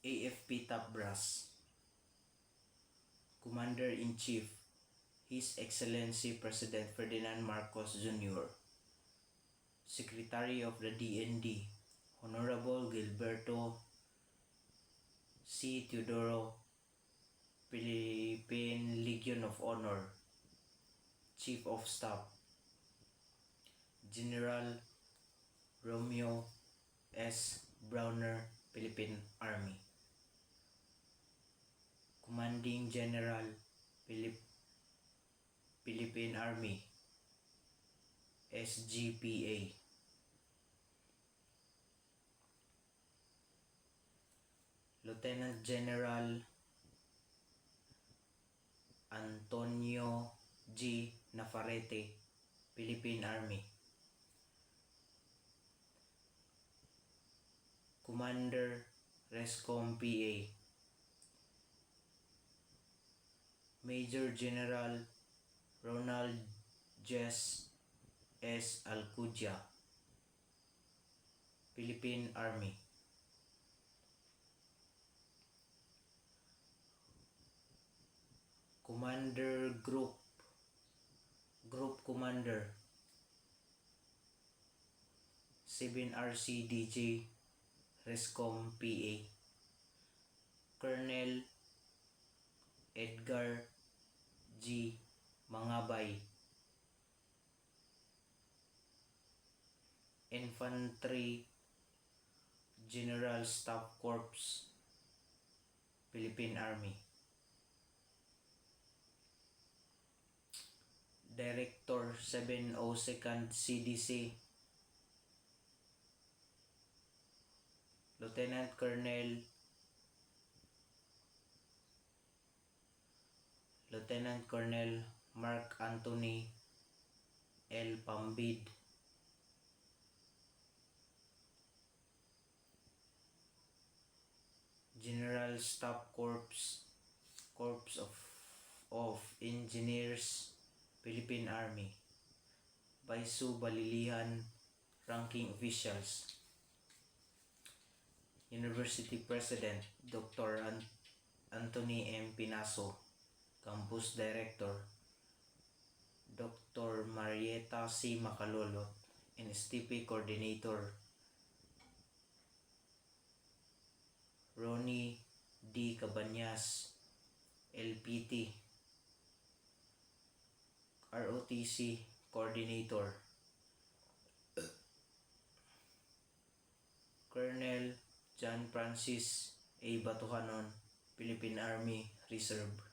AFP Top Brass, Commander-in-Chief, His Excellency President Ferdinand Marcos Jr., Secretary of the DND, Honorable Gilberto C. Teodoro, Philippine Legion of Honor, Chief of Staff, General Romeo S. Browner, Philippine Army, Commanding General, Philippine Army, SGPA, Lieutenant General Antonio G. Navarrete, Philippine Army, Commander Rescom PA, Major General Ronald Jess S. Alcudia, Philippine Army, Commander Group Commander 7RC-DJ Rescom PA, Colonel Edgar G. Mangabay, Infantry General Staff Corps, Philippine Army, Director 702nd CDC, Lieutenant Colonel Mark Anthony L. Pambid, General Staff Corps of Engineers, Philippine Army, Baisu Balilihan, ranking officials, University President Dr. Anthony M. Pinaso, Campus Director Dr. Marieta C. Macalolot, and STP Coordinator Ronnie D. Cabanyas, LPT, ROTC Coordinator Colonel John Francis A. Batuhanon, Philippine Army Reserve,